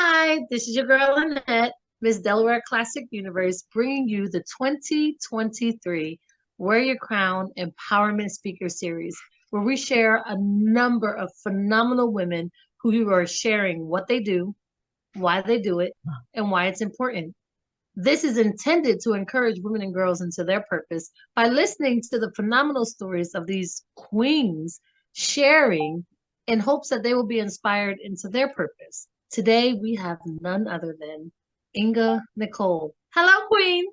Hi, this is your girl Annette, Miss Delaware Classic Universe, bringing you the 2023 Wear Your Crown Empowerment Speaker Series, where we share a number of phenomenal women who are sharing what they do, why they do it, and why it's important. This is intended to encourage women and girls into their purpose by listening to the phenomenal stories of these queens sharing in hopes that they will be inspired into their purpose. Today we have none other than Inga Nykole. Hello, Queen.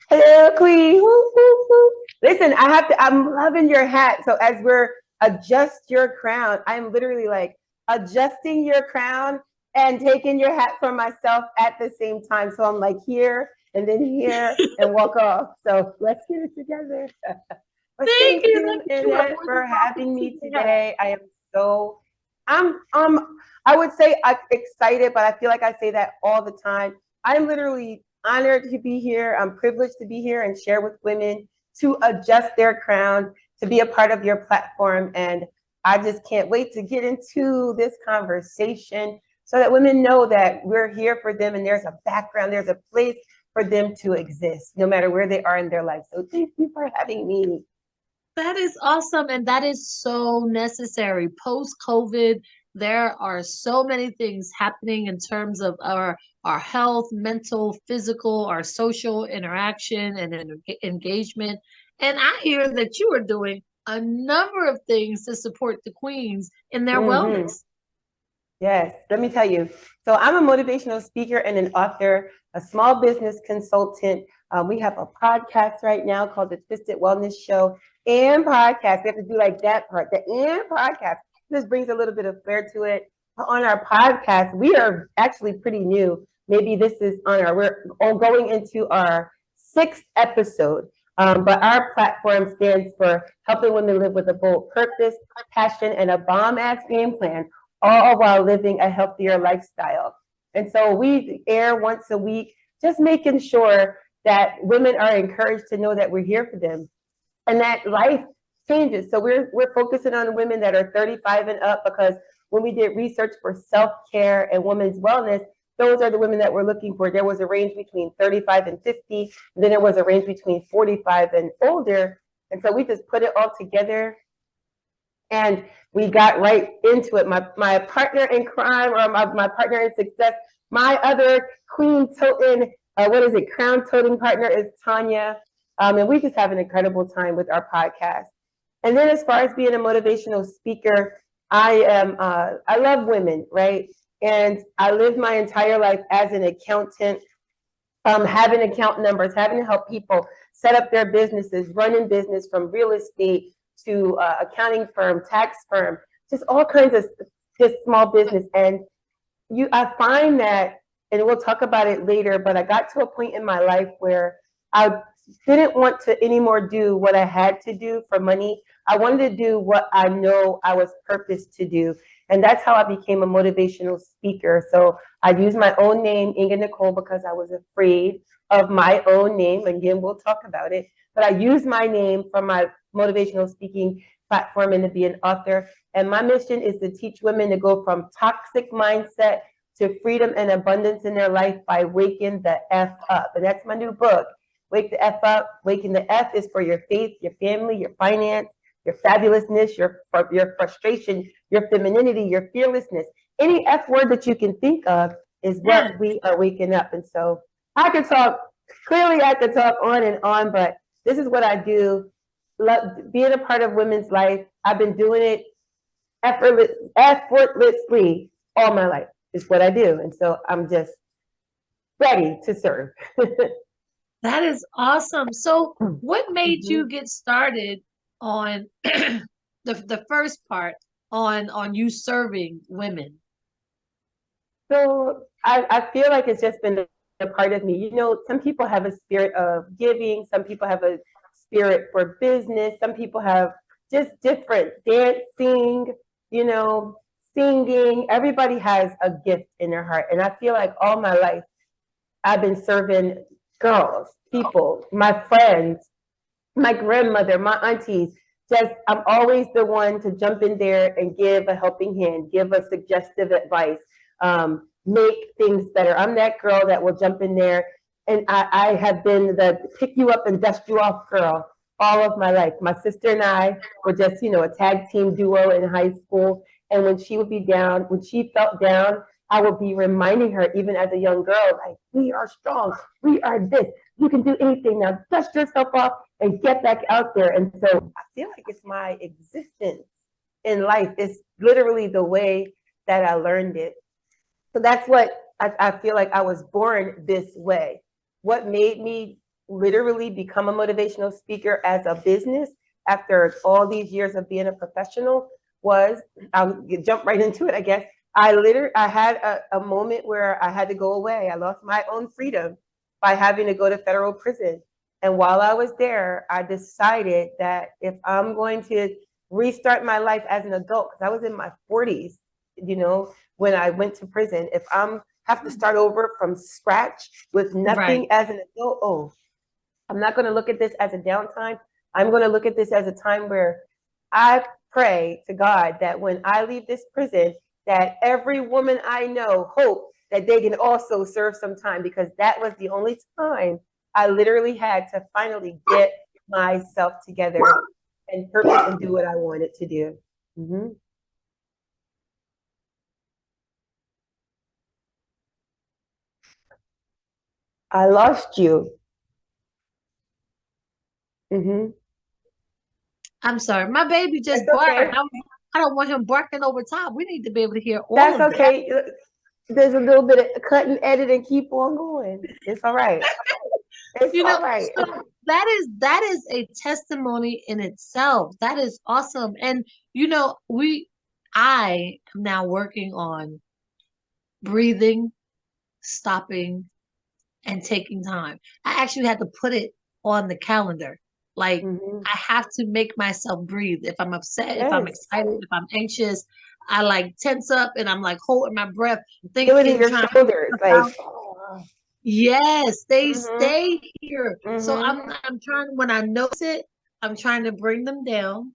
Hello, Queen. Woo, woo, woo. Listen, I'm loving your hat. So as we're adjust your crown, I'm literally like adjusting your crown and taking your hat for myself at the same time. So I'm like here and then here and walk off. So let's get it together. But Thank thank you. you, Look at you. I'm Annette, more than for welcome having to me the hat. today. So I'm I would say I'm excited, but I feel like I say that all the time. I'm literally honored to be here. I'm privileged to be here and share with women to adjust their crown, to be a part of your platform. And I just can't wait to get into this conversation so that women know that we're here for them and there's a background, there's a place for them to exist, no matter where they are in their life. So thank you for having me. That is awesome. And that is so necessary. Post COVID, there are so many things happening in terms of our health, mental, physical, our social interaction and engagement. And I hear that you are doing a number of things to support the queens in their Mm-hmm. wellness. Yes, let me tell you. So I'm a motivational speaker and an author, a small business consultant. We have a podcast right now called the Twisted Wellness Show and podcast. We have to do like that part, the and podcast. This brings a little bit of flair to it. On our podcast, we are actually pretty new. Maybe this is we're all going into our sixth episode. But our platform stands for helping women live with a bold purpose, passion, and a bomb ass game plan, all while living a healthier lifestyle. And so we air once a week, just making sure that women are encouraged to know that we're here for them and that life changes. So we're focusing on women that are 35 and up because when we did research for self-care and women's wellness, those are the women that we're looking for. There was a range between 35 and 50, and then there was a range between 45 and older. And so we just put it all together and we got right into it. My partner in crime, or my partner in success, my other queen toting, crown toting partner is Tanya. And we just have an incredible time with our podcast. And then as far as being a motivational speaker, I love women, right? And I lived my entire life as an accountant, having account numbers, having to help people set up their businesses, running business from real estate to accounting firm, tax firm, just all kinds of just small business. And I find that, and we'll talk about it later, but I got to a point in my life where I didn't want to anymore do what I had to do for money. I wanted to do what I know I was purposed to do. And that's how I became a motivational speaker. So I used my own name, Inga Nykole, because I was afraid of my own name. Again, we'll talk about it. But I used my name for my motivational speaking platform and to be an author. And my mission is to teach women to go from toxic mindset to freedom and abundance in their life by waking the F up. And that's my new book, Wake the F Up. Waking the F is for your faith, your family, your finance, your fabulousness, your frustration, your femininity, your fearlessness. Any F word that you can think of is what we are waking up. And so I could talk, clearly I could talk on and on, but this is what I do. Love being a part of women's life. I've been doing it effortlessly all my life is what I do. And so I'm just ready to serve. That is awesome. So, what made you get started on the first part on you serving women? So I feel like it's just been a part of me. You know, some people have a spirit of giving, some people have a spirit for business, some people have just different dancing, you know, singing. Everybody has a gift in their heart. And I feel like all my life I've been serving girls, people, my friends, my grandmother, my aunties. Just I'm always the one to jump in there and give a helping hand, give a suggestive advice. make things better. I'm that girl that will jump in there. And I have been the pick you up and dust you off girl all of my life. My sister and I were just, a tag team duo in high school. And when she would be down, when she felt down, I would be reminding her, even as a young girl, like, we are strong. We are this. You can do anything. Now dust yourself off and get back out there. And so I feel like it's my existence in life. It's literally the way that I learned it. So that's what I feel like I was born this way. What made me literally become a motivational speaker as a business after all these years of being a professional was, I'll jump right into it, I guess. I had a moment where I had to go away. I lost my own freedom by having to go to federal prison. And while I was there, I decided that if I'm going to restart my life as an adult, because I was in my 40s, when I went to prison, if I'm have to start over from scratch with nothing as an adult, I'm not going to look at this as a downtime. I'm going to look at this as a time where I pray to God that when I leave this prison, that every woman I know hope that they can also serve some time, because that was the only time I literally had to finally get myself together and purpose and do what I wanted to do. Mm-hmm. I lost you. Mm-hmm. I'm sorry, my baby just barked. Okay. I don't want him barking over top. We need to be able to hear all That's of okay. That. There's a little bit of cut and edit and keep on going. It's all right. It's all right. So that is a testimony in itself. That is awesome. And I am now working on breathing, stopping, and taking time. I actually had to put it on the calendar. Like, I have to make myself breathe. If I'm upset, if I'm excited, if I'm anxious, I like tense up and I'm like holding my breath, thinking, feeling your shoulders, like. Yes, they stay here. So I'm trying, when I notice it, I'm trying to bring them down.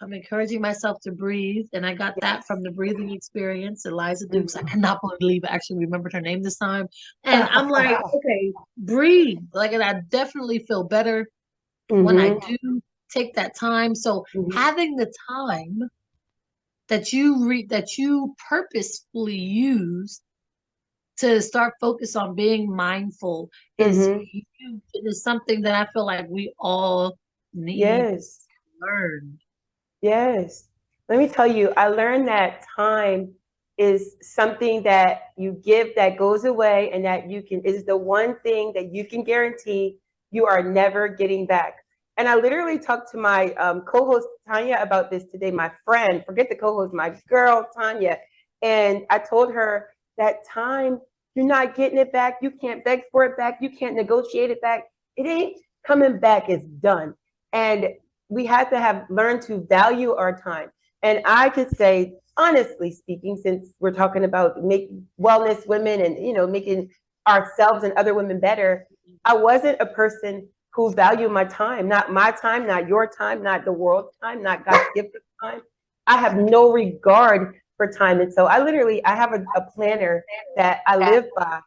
I'm encouraging myself to breathe, and I got that from the breathing experience. Eliza Dukes, I cannot believe I actually remembered her name this time. And I'm like, okay, breathe. Like, and I definitely feel better when I do take that time. So having the time that you purposefully use to start focus on being mindful is huge. It is something that I feel like we all need to learn. Yes. Let me tell you, I learned that time is something that you give that goes away, and that is the one thing that you can guarantee you are never getting back. And I literally talked to my co-host Tanya about this today, my friend, forget the co-host, my girl Tanya. And I told her that time, you're not getting it back. You can't beg for it back. You can't negotiate it back. It ain't coming back. It's done. And we had to have learned to value our time. And I could say, honestly speaking, since we're talking about making wellness women and, making ourselves and other women better, I wasn't a person who valued my time, not my time, not your time, not the world's time, not God's gift of time. I have no regard for time. And so I have a planner that I live by.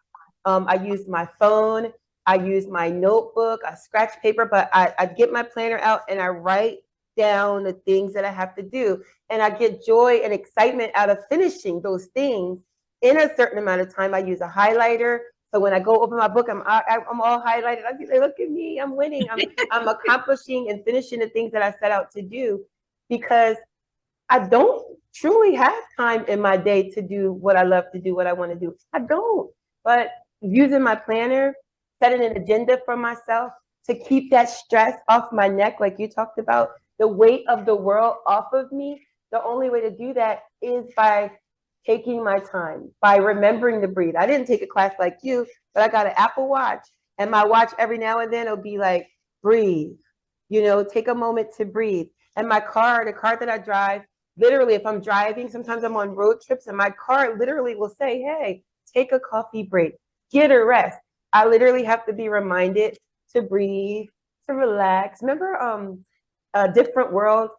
I use my phone. I use my notebook, I scratch paper, but I get my planner out and I write down the things that I have to do. And I get joy and excitement out of finishing those things in a certain amount of time. I use a highlighter. So when I go open my book, I'm all highlighted. I say, look at me, I'm winning. I'm accomplishing and finishing the things that I set out to do, because I don't truly have time in my day to do what I love to do, what I want to do. I don't. But using my planner, setting an agenda for myself to keep that stress off my neck, like you talked about, the weight of the world off of me, the only way to do that is by taking my time, by remembering to breathe. I didn't take a class like you, but I got an Apple Watch, and my watch every now and then will be like, breathe, take a moment to breathe. And my car, the car that I drive, literally, if I'm driving, sometimes I'm on road trips, and my car literally will say, hey, take a coffee break, get a rest. I literally have to be reminded to breathe, to relax. Remember A Different World,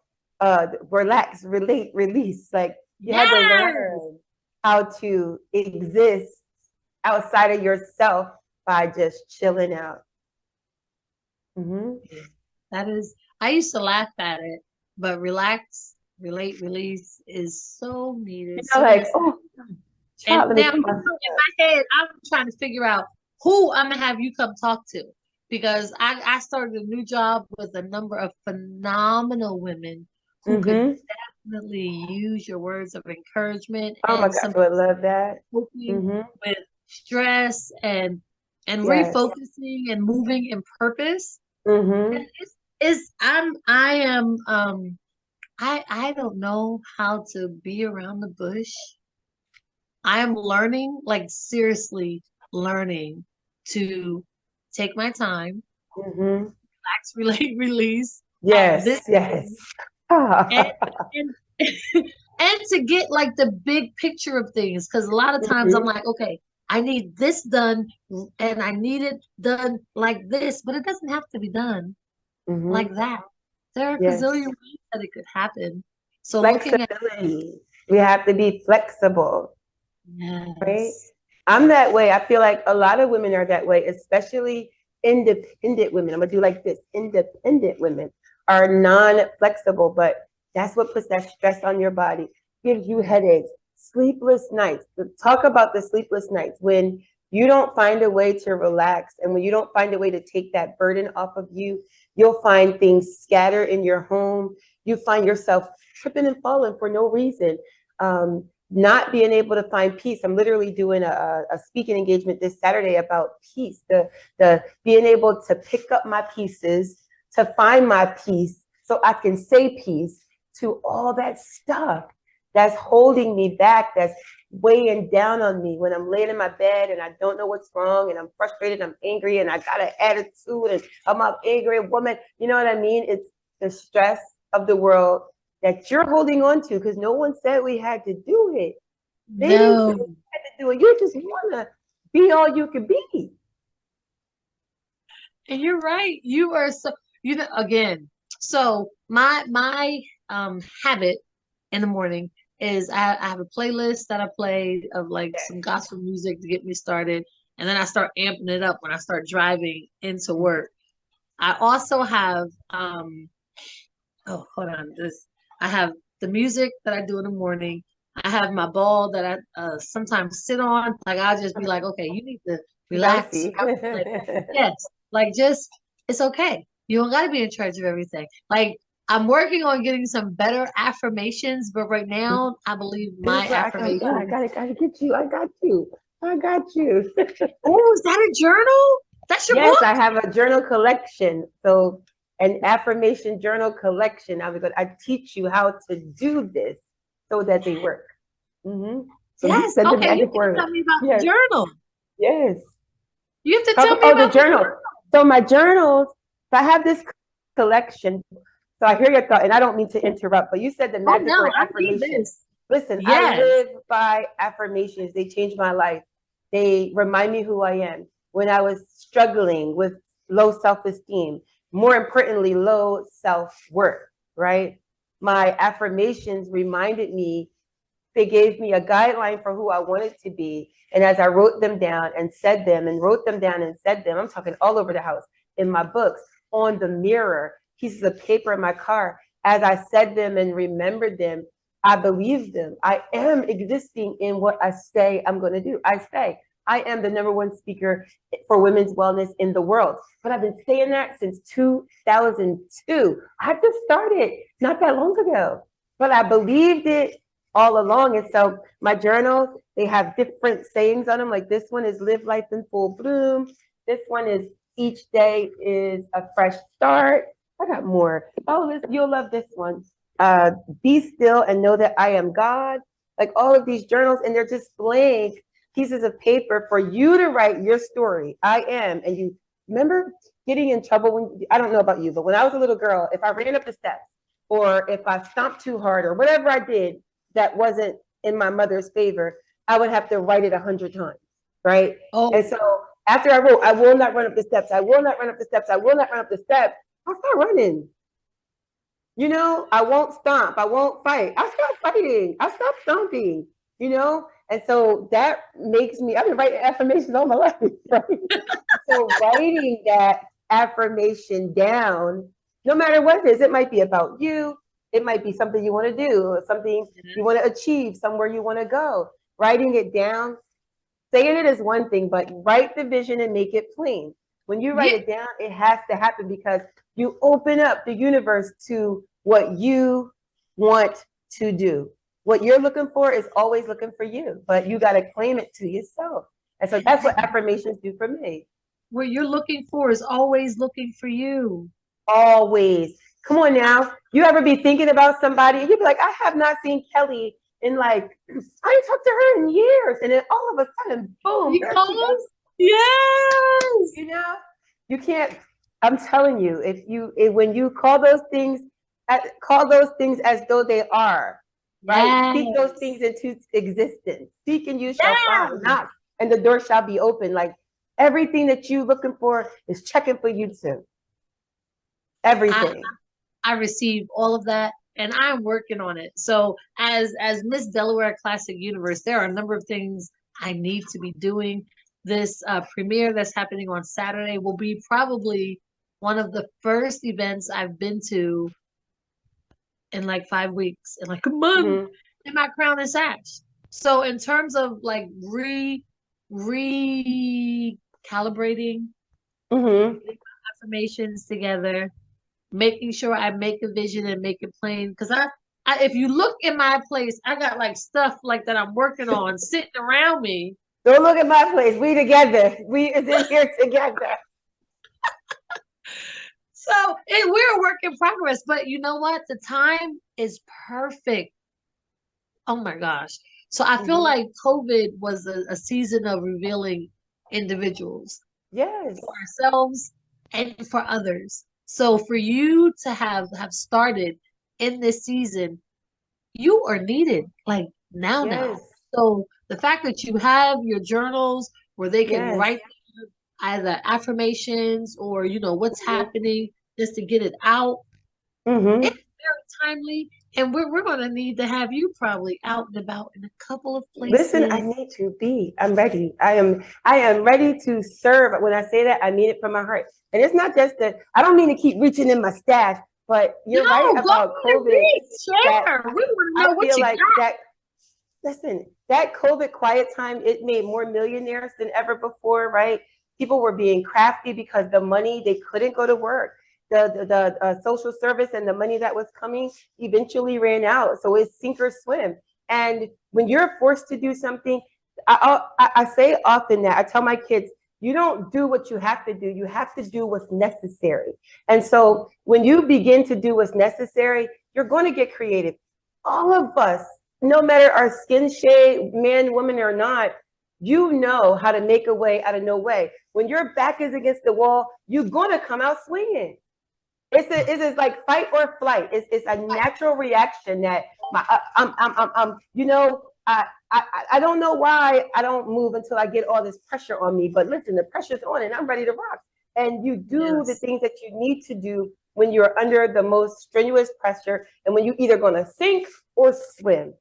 relax, relate, release. Like, you had to learn. how to exist outside of yourself by just chilling out. That is, I used to laugh at it, but relax, relate, release is so needed. So like, oh, child, and now in my head, I'm trying to figure out who I'm gonna have you come talk to, because I started a new job with a number of phenomenal women who could definitely use your words of encouragement. Oh my And gosh, I would love that. Coping with stress and refocusing and moving in purpose. I don't know how to be around the bush. I am learning, like seriously learning to take my time, relax, relate, release. Yes, yes. And, and, and to get like the big picture of things. Because a lot of times I'm like, okay, I need this done and I need it done like this, but it doesn't have to be done like that. There are a gazillion ways that it could happen. So looking at we have to be flexible. yes. Right? I'm that way. I feel like a lot of women are that way, especially independent women. I'm gonna do like this. Independent women are non-flexible, but that's what puts that stress on your body, gives you headaches, sleepless nights. Talk about the sleepless nights when you don't find a way to relax, and when you don't find a way to take that burden off of you, you'll find things scatter in your home. You find yourself tripping and falling for no reason. Not being able to find peace. I'm literally doing a speaking engagement this Saturday about peace, the being able to pick up my pieces, to find my peace so I can say peace to all that stuff that's holding me back, that's weighing down on me when I'm laying in my bed and I don't know what's wrong and I'm frustrated, I'm angry and I got an attitude and I'm an angry woman. You know what I mean? It's the stress of the world that you're holding on to, because no one said we had to do it. They didn't say we had to do it. You just want to be all you can be. And you're right. You are so, you know, again, so my habit in the morning is I have a playlist that I play of like some gospel music to get me started. And then I start amping it up when I start driving into work. I also have oh, hold on. I have the music that I do in the morning. I have my ball that I sometimes sit on. Like I'll just be like, okay, you need to relax. Like, yes, like just it's okay. You don't got to be in charge of everything. Like I'm working on getting some better affirmations, but right now I believe my affirmation. I gotta get you. I got you. I got you. Oh, is that a journal? That's your book? I have a journal collection. So an affirmation journal collection. I teach you how to do this so that they work. So yes. Okay. You can tell me about the journal. Yes. You have to tell me about the journal. So my journals. So I have this collection. So I hear your thought, and I don't mean to interrupt, but you said the magic word affirmations. Listen, I live by affirmations. They changed my life. They remind me who I am. When I was struggling with low self-esteem, more importantly, low self-worth, right? My affirmations reminded me, they gave me a guideline for who I wanted to be. And as I wrote them down and said them and wrote them down and said them, I'm talking all over the house, in my books, on the mirror, pieces of paper in my car, as I said them and remembered them, I believed them. I am existing in what I say I'm going to do. I say, I am the #1 speaker for women's wellness in the world. But I've been saying that since 2002. I just started not that long ago, but I believed it all along. And so my journals, they have different sayings on them. Like this one is live life in full bloom. This one is each day is a fresh start. I got more. Oh, you'll love this one. Be still and know that I am God. Like all of these journals, and they're just blank pieces of paper for you to write your story. I am. And you remember getting in trouble when, I don't know about you, but when I was a little girl, if I ran up the steps or if I stomped too hard or whatever I did that wasn't in my mother's favor, I would have to write it 100 times, right? Oh. And so after I wrote, I will not run up the steps. I will not run up the steps. I will not run up the steps. I'll start running. You know, I won't stomp. I won't fight. I'll stop fighting. I'll stop stomping, you know? And so that makes me, I've been writing affirmations all my life, right? So writing that affirmation down, no matter what it is, it might be about you, it might be something you want to do, something you want to achieve, somewhere you want to go. Writing it down, saying it is one thing, but write the vision and make it plain. When you write it down, it has to happen because you open up the universe to what you want to do. What you're looking for is always looking for you, but you got to claim it to yourself. And so that's what affirmations do for me. What you're looking for is always looking for you. Always. Come on now. You ever be thinking about somebody and you'd be like, I have not seen Kelly in like, I ain't talked to her in years. And then all of a sudden, boom. Yes. You know, you can't, I'm telling you, when you call those things as though they are, right? Yes. Speak those things into existence. Seek and you shall find. Knock and the door shall be open. Like everything that you're looking for is checking for you too. Everything. I receive all of that and I'm working on it. So as Miss Delaware Classic Universe, there are a number of things I need to be doing. This premiere that's happening on Saturday will be probably one of the first events I've been to in like 5 weeks, in like a month, in my crown and sash. So in terms of like recalibrating, affirmations together, making sure I make a vision and make it plain. Because I, if you look in my place, I got like stuff like that I'm working on sitting around me. Don't look at my place. We together. We is in here together. So we're a work in progress. But you know what? The time is perfect. Oh my gosh. So I feel like COVID was a season of revealing individuals. Yes. For ourselves and for others. So for you to have started in this season, you are needed like now. So the fact that you have your journals where they can write either affirmations or what's happening just to get it out. It's very timely, and we're going to need to have you probably out and about in a couple of places. Listen, I need to be. I'm ready. I am ready to serve. When I say that, I mean it from my heart. And it's not just that I don't mean to keep reaching in my stash, but you're right about COVID. We want to know what you got. Listen, that COVID quiet time, it made more millionaires than ever before, right? People were being crafty because the money, they couldn't go to work. The social service and the money that was coming eventually ran out. So it's sink or swim. And when you're forced to do something, I say often that I tell my kids, you don't do what you have to do. You have to do what's necessary. And so when you begin to do what's necessary, you're going to get creative. All of us, no matter our skin shade, man, woman, or not, you know how to make a way out of no way. When your back is against the wall, you're going to come out swinging. It's like fight or flight. It's a natural reaction that I don't know why I don't move until I get all this pressure on me. But listen, the pressure's on and I'm ready to rock. And you do the things that you need to do when you're under the most strenuous pressure and when you're either going to sink or swim.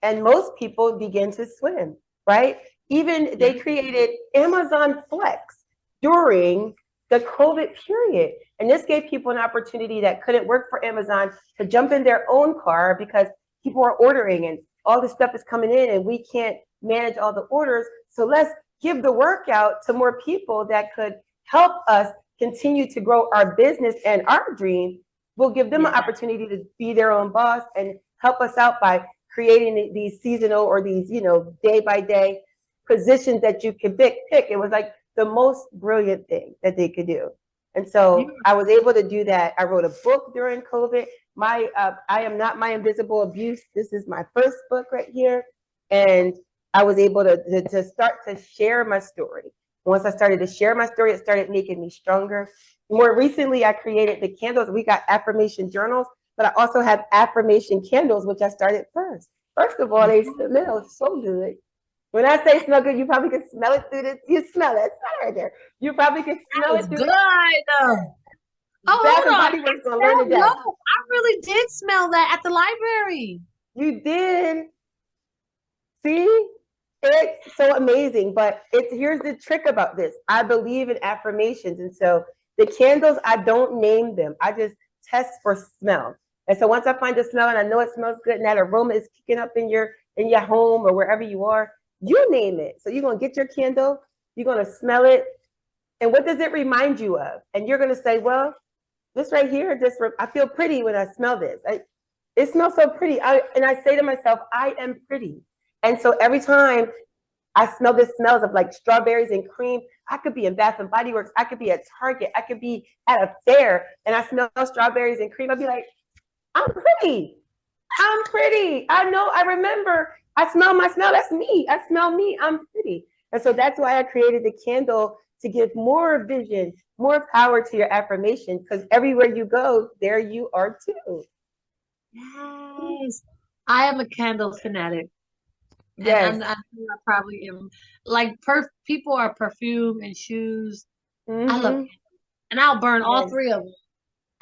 And most people begin to swim, right? Even they created Amazon Flex during the COVID period. And this gave people an opportunity that couldn't work for Amazon to jump in their own car because people are ordering and all this stuff is coming in and we can't manage all the orders. So let's give the work out to more people that could help us continue to grow our business and our dream. We'll give them an opportunity to be their own boss and help us out by creating these seasonal or these, day by day positions that you can pick. It was like the most brilliant thing that they could do. And so I was able to do that. I wrote a book during COVID. I Am Not My Invisible Abuse. This is my first book right here. And I was able to start to share my story. Once I started to share my story, it started making me stronger. More recently, I created the candles. We got affirmation journals, but I also have affirmation candles, which I started first. First of all, they smell so good. When I say smell good, you probably can smell it through you smell it. It's not right there. You probably can smell it through good. Oh, Bath and Body Works gonna learn today. No, I really did smell that at the library. You did. See? It's so amazing, but here's the trick about this. I believe in affirmations, and so the candles, I don't name them. I just test for smell. And so once I find the smell and I know it smells good and that aroma is kicking up in your home or wherever you are, you name it. So you're gonna get your candle, you're gonna smell it, and what does it remind you of? And you're gonna say, well, this right here, I feel pretty when I smell this. It smells so pretty. And I say to myself, I am pretty. And so every time I smell the smells of like strawberries and cream, I could be in Bath and Body Works, I could be at Target, I could be at a fair, and I smell strawberries and cream. I'd be like, I'm pretty. I'm pretty. I know, I remember, I smell my smell. That's me. I smell me. I'm pretty. And so that's why I created the candle, to give more vision, more power to your affirmation, because everywhere you go, there you are too. Yes. I am a candle fanatic. Yes. And I think I probably am. Like, people are perfume and shoes. Mm-hmm. I love candles. And I'll burn all Yes. three of them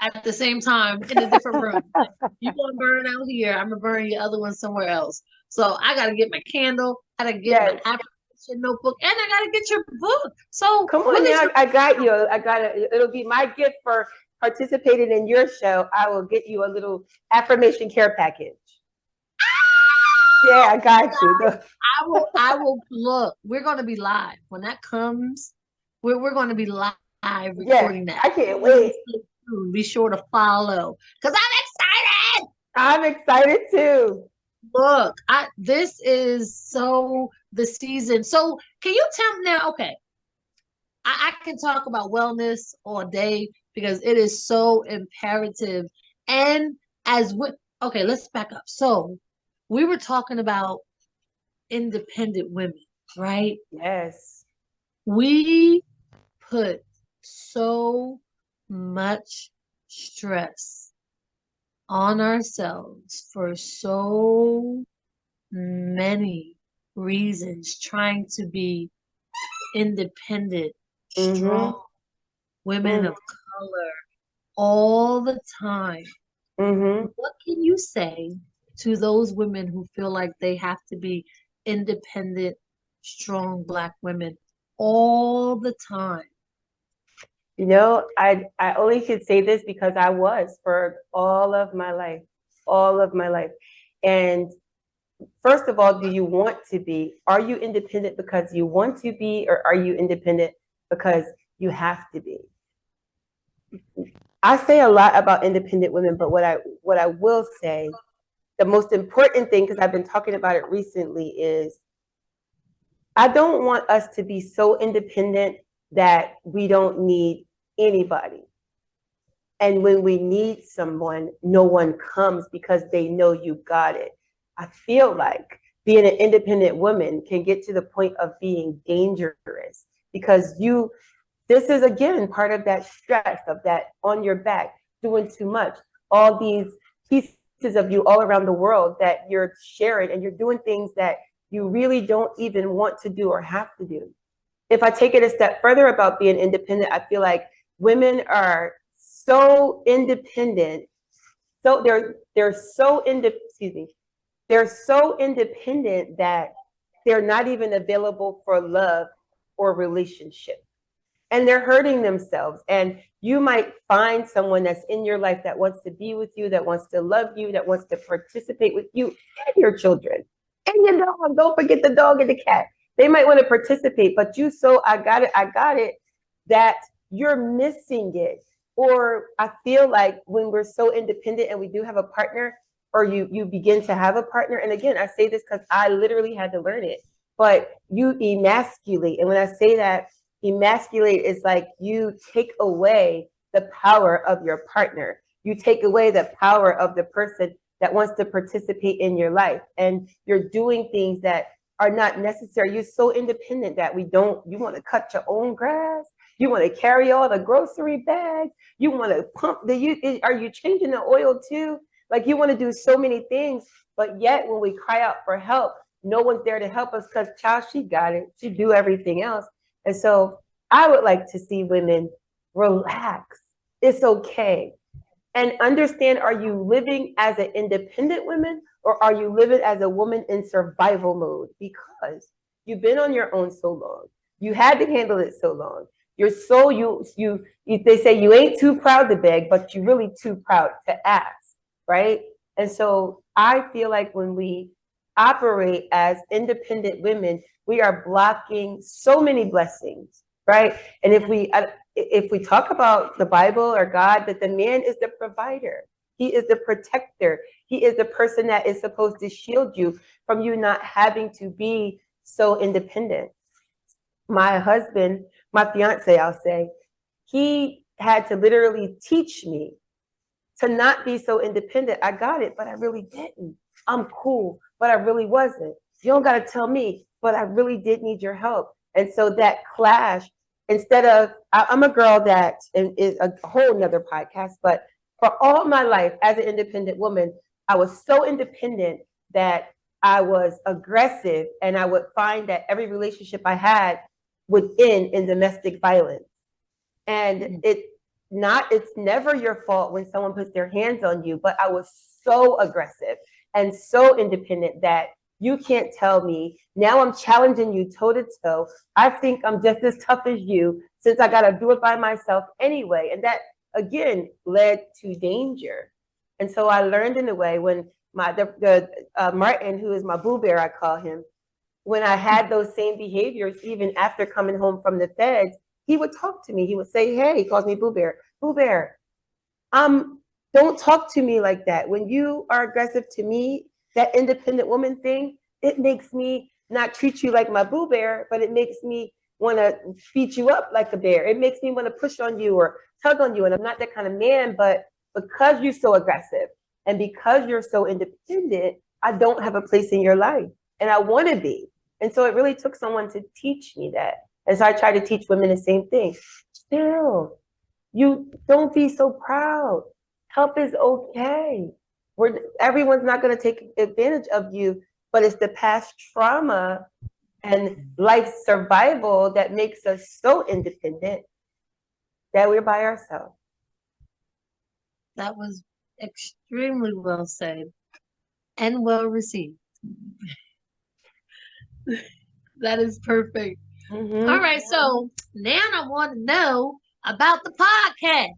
at the same time in a different room. Like, you gonna burn out here, I'm gonna burn your other one somewhere else. So I gotta get my candle, I gotta get my affirmation notebook, and I gotta get your book. So come on now, I got you. I got it. It'll be my gift for participating in your show. I will get you a little affirmation care package. Yeah, I got you. I will look. We're gonna be live when that comes. We're gonna be live recording that. I can't wait. Be sure to follow because I'm excited. I'm excited too. Look, this is so the season. So can you tell me now? Okay, I can talk about wellness all day because it is so imperative. And okay, let's back up. So we were talking about independent women, right? Yes. We put so much stress on ourselves for so many reasons, trying to be independent, strong women of color all the time. What can you say to those women who feel like they have to be independent, strong Black women all the time? You know, I only can say this because I was for all of my life, And first of all, do you want to be? Are you independent because you want to be, or are you independent because you have to be? I say a lot about independent women, but what I will say, the most important thing, because I've been talking about it recently, is I don't want us to be so independent that we don't need anybody. And when we need someone, no one comes because they know you got it. I feel like being an independent woman can get to the point of being dangerous because this is again part of that stress of that on your back, doing too much, all these pieces of you all around the world that you're sharing, and you're doing things that you really don't even want to do or have to do. If I take it a step further about being independent, I feel like women are so independent. So they're so independent that they're not even available for love or relationship. And they're hurting themselves. And you might find someone that's in your life that wants to be with you, that wants to love you, that wants to participate with you and your children and your dog. Don't forget the dog and the cat. They might want to participate, but I got it, that you're missing it. Or I feel like when we're so independent and we do have a partner, or you begin to have a partner, and again, I say this because I literally had to learn it, but you emasculate. And when I say that, emasculate is like you take away the power of your partner. You take away the power of the person that wants to participate in your life. And you're doing things that are not necessary. You're so independent that you want to cut your own grass. You want to carry all the grocery bags. You want to pump are you changing the oil too? Like you want to do so many things, but yet when we cry out for help, no one's there to help us because child, she got it. She do everything else. And so I would like to see women relax. It's okay. And understand, are you living as an independent woman or are you living as a woman in survival mode? Because You've been on your own so long. You had to handle it so long. You're so they say you ain't too proud to beg, but you're really too proud to ask, right? And so I feel like when we operate as independent women, we are blocking so many blessings, right? And if we talk about the Bible or God, that the man is the provider, he is the protector, he is the person that is supposed to shield you from you not having to be so independent. My husband, my fiance, I'll say, he had to literally teach me to not be so independent. I got it, but I really didn't. I'm cool, but I really wasn't. You don't got to tell me, but I really did need your help. And so that clash, instead of, I'm a girl that is a whole nother podcast, but for all my life as an independent woman, I was so independent that I was aggressive, and I would find that every relationship I had would end in domestic violence. And it's never your fault when someone puts their hands on you, but I was so aggressive and so independent that you can't tell me. Now I'm challenging you toe to toe. I think I'm just as tough as you, since I got to do it by myself anyway. And that, again, led to danger. And so I learned in a way when Martin, who is my boo bear, I call him, when I had those same behaviors, even after coming home from the feds, he would talk to me. He would say, hey, he calls me Boo Bear. Boo Bear, don't talk to me like that. When you are aggressive to me, that independent woman thing, it makes me not treat you like my Boo Bear, but it makes me want to beat you up like a bear. It makes me want to push on you or tug on you. And I'm not that kind of man, but because you're so aggressive and because you're so independent, I don't have a place in your life. And I want to be. And so it really took someone to teach me that. And so I try to teach women the same thing. Still, you don't be so proud. Help is okay. Everyone's not going to take advantage of you, but it's the past trauma and life survival that makes us so independent that we're by ourselves. That was extremely well said and well received. That is perfect. Mm-hmm. All right, so now I want to know about the podcast.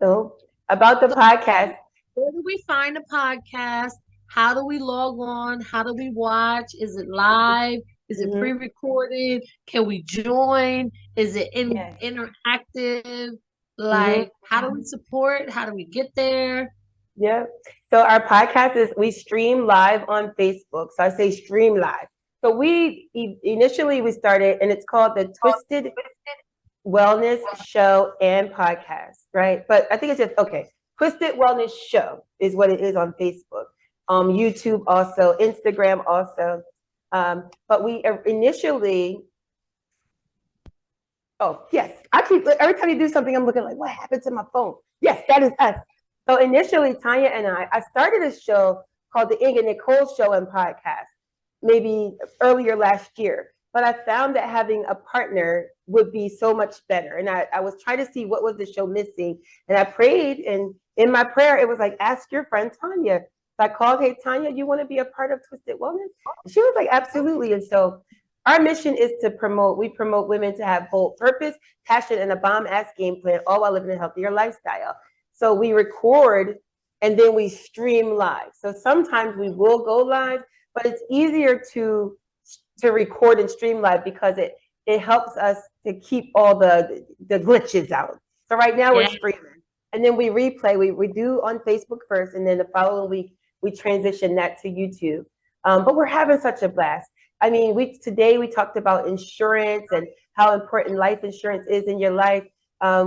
So about the podcast. Where do we find the podcast? How do we log on? How do we watch? Is it live? Is it pre-recorded? Can we join? Is it interactive? Like, how do we support? How do we get there? Yeah. So our podcast is, we stream live on Facebook. So I say stream live. So we initially started, and it's called the Twisted Wellness Show and Podcast, right? But I think it's just, okay, Twisted Wellness Show is what it is on Facebook, YouTube also, Instagram also. But we initially, oh yes, I keep, every time you do something, I'm looking like, what happened to my phone? Yes, that is us. So initially, Tanya and I started a show called the Inga Nykole Show and Podcast, maybe earlier last year. But I found that having a partner would be so much better. And I was trying to see what was the show missing. And I prayed, and in my prayer, it was like, ask your friend Tanya. So I called, hey, Tanya, you want to be a part of Twisted Wellness? And she was like, absolutely. And so our mission is to promote women to have bold purpose, passion, and a bomb-ass game plan, all while living a healthier lifestyle. So we record and then we stream live. So sometimes we will go live, but it's easier to record and stream live because it helps us to keep all the glitches out. So right now we're streaming, and then we replay. We do on Facebook first, and then the following week we transition that to YouTube. But we're having such a blast. I mean, today we talked about insurance and how important life insurance is in your life.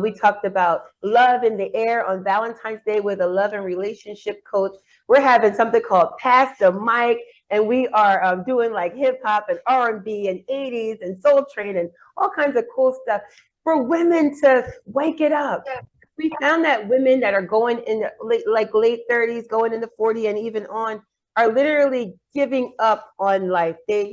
We talked about love in the air on Valentine's Day with a love and relationship coach. We're having something called Pass the Mic, and we are doing like hip hop and R&B and 80s and Soul Train and all kinds of cool stuff for women to wake it up. We found that women that are going in late 30s, going into 40 and even on, are literally giving up on life. They,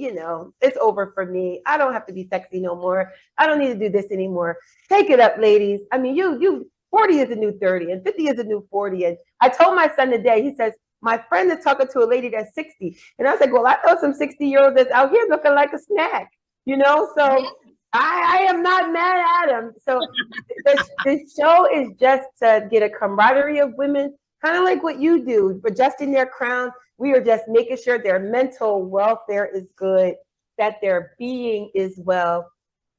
it's over for me. I don't have to be sexy no more. I don't need to do this anymore. Take it up, ladies. I mean, you 40 is a new 30 and 50 is a new 40. And I told my son today, he says, My friend is talking to a lady that's 60. And I was like, well, I know some 60-year-olds that's out here looking like a snack, you know? So I am not mad at them. So this show is just to get a camaraderie of women, kind of like what you do, adjusting their crown. We are just making sure their mental welfare is good, that their being is well,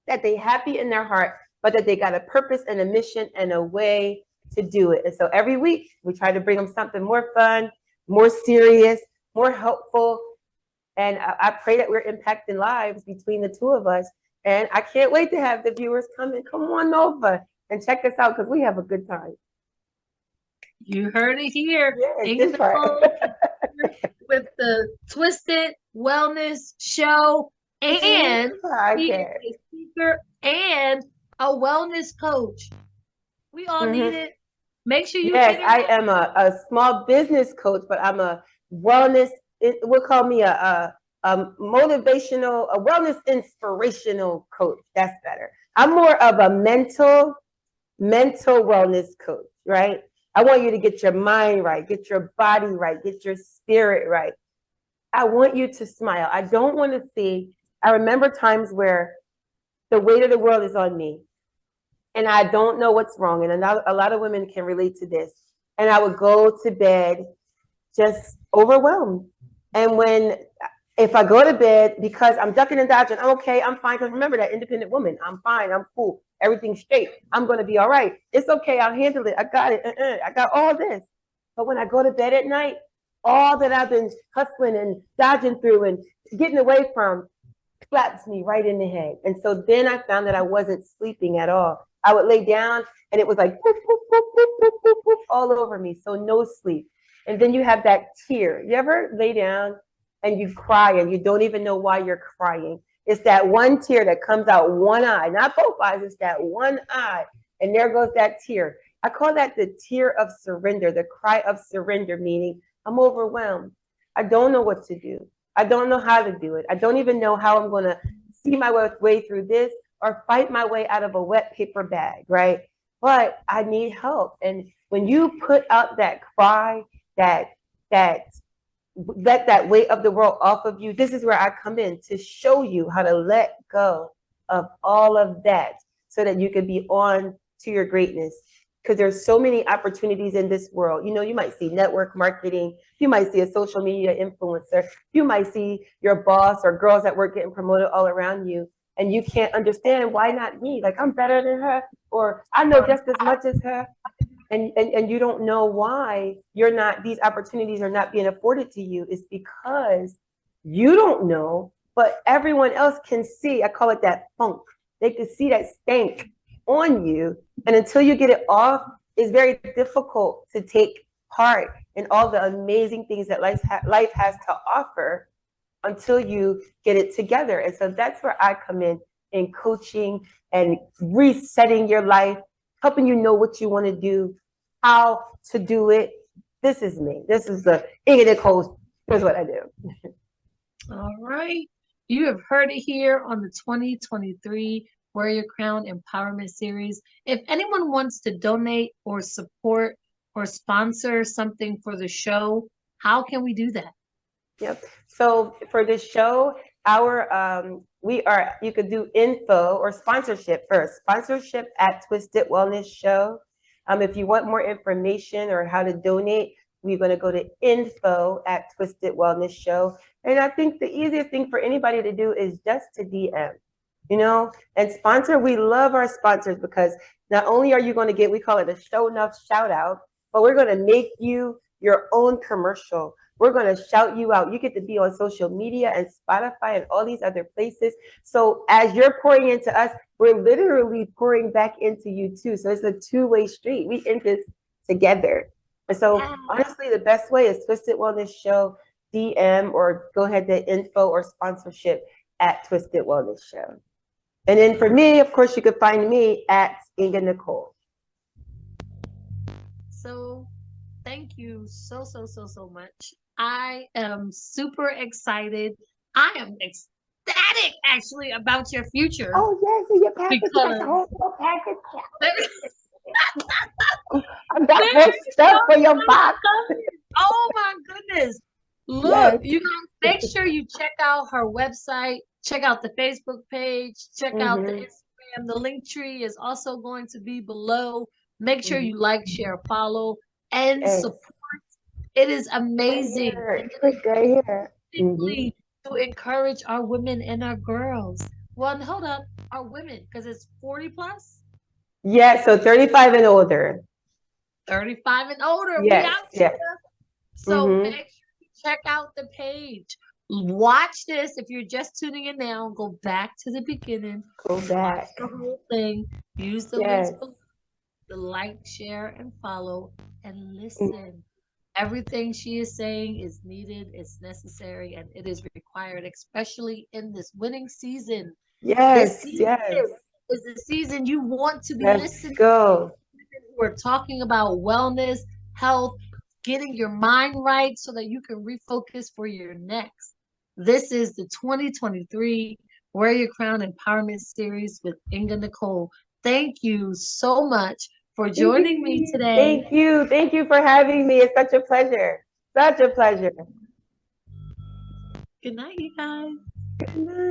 that they happy in their heart, but that they got a purpose and a mission and a way to do it. And so every week we try to bring them something more fun, more serious, more helpful. And I pray that we're impacting lives between the two of us. And I can't wait to have the viewers come on over and check us out because we have a good time. You heard it here. Yeah, Inga this part. with the Twisted Wellness Show, and he is a speaker and a wellness coach. We all need it. Make sure you Yes, I am a small business coach, but I'm a wellness. We'll call me a motivational, a wellness inspirational coach. That's better. I'm more of a mental wellness coach, right? I want you to get your mind right, get your body right, get your spirit right. I want you to smile. I don't want to see. I remember times where the weight of the world is on me and I don't know what's wrong. And a lot of women can relate to this. And I would go to bed just overwhelmed. And if I go to bed because I'm ducking and dodging, I'm okay, I'm fine. Because remember that independent woman, I'm fine, I'm cool, everything's straight. I'm going to be all right. It's okay, I'll handle it. I got it. I got all this. But when I go to bed at night, all that I've been hustling and dodging through and getting away from slaps me right in the head. And so then I found that I wasn't sleeping at all. I would lay down and it was like poof, poof, poof, poof, poof, poof, poof, all over me. So no sleep. And then you have that tear. You ever lay down and you cry and you don't even know why you're crying? It's that one tear that comes out one eye, not both eyes, it's that one eye. And there goes that tear. I call that the tear of surrender, the cry of surrender, meaning I'm overwhelmed. I don't know what to do. I don't know how to do it. I don't even know how I'm going to see my way through this or fight my way out of a wet paper bag, right? But I need help. And when you put out that cry, that let that weight of the world off of you, this is where I come in to show you how to let go of all of that so that you can be on to your greatness. Because there's so many opportunities in this world. You know, you might see network marketing, you might see a social media influencer, you might see your boss or girls at work getting promoted all around you, and you can't understand why not me? Like, I'm better than her, or I know just as much as her. And you don't know why these opportunities are not being afforded to you. Is because you don't know, but everyone else can see. I call it that funk. They can see that stank on you. And until you get it off, it's very difficult to take part in all the amazing things that life has to offer until you get it together. And so that's where I come in coaching and resetting your life, helping you know what you want to do, how to do it. This is me. This is the Inga Nykole. Here's what I do. All right. You have heard it here on the 2023 Wear Your Crown Empowerment Series. If anyone wants to donate or support or sponsor something for the show, how can we do that? Yep. So for this show, you could do info or sponsorship first. Sponsorship at Twisted Wellness Show. If you want more information or how to donate, we're going to go to info at Twisted Wellness Show. And I think the easiest thing for anybody to do is just to DM, and sponsor. We love our sponsors because not only are you going to get, we call it a show enough shout out, but we're going to make you your own commercial. We're going to shout you out. You get to be on social media and Spotify and all these other places. So as you're pouring into us, we're literally pouring back into you too. So it's a two-way street. We in this together. And so honestly, the best way is Twisted Wellness Show, DM, or go ahead to info or sponsorship at Twisted Wellness Show. And then for me, of course, you could find me at Inga Nykole. So thank you so much. I am super excited. I am ecstatic actually about your future. Oh yes, and your package, because the whole package. I got more stuff for your box. Oh my goodness. Yes. Look, you guys make sure you check out her website, check out the Facebook page, check out the Mm-hmm. Instagram. The link tree is also going to be below. Make sure Mm-hmm. you like, share, follow, and Yes. support. It is Right amazing. here. And it Click is right here. Mm-hmm. specifically to encourage our women and our girls. Well, hold up, our women, because it's 40 plus, Yes, so 35 and older. 35 and older. We Yes, out yes. here. So Mm-hmm. make sure you check out the page. Watch this. If you're just tuning in now, go back to the beginning. Go Watch back. the whole thing. Use the links Yes. below, the like, share, and follow, and Mm. listen. Everything she is saying is needed, it's necessary, and it is required, especially in this winning season. This Yes, season yes. is the season you want to be Let's listening go. who are talking about wellness, health, getting your mind right so that you can refocus for your next. This is the 2023 Wear Your Crown Empowerment Series with Inga Nykole. Thank you so much for Thank joining me you. today. Thank you. Thank you for having me. It's such a pleasure. Such a pleasure. Good night, you guys. Good night.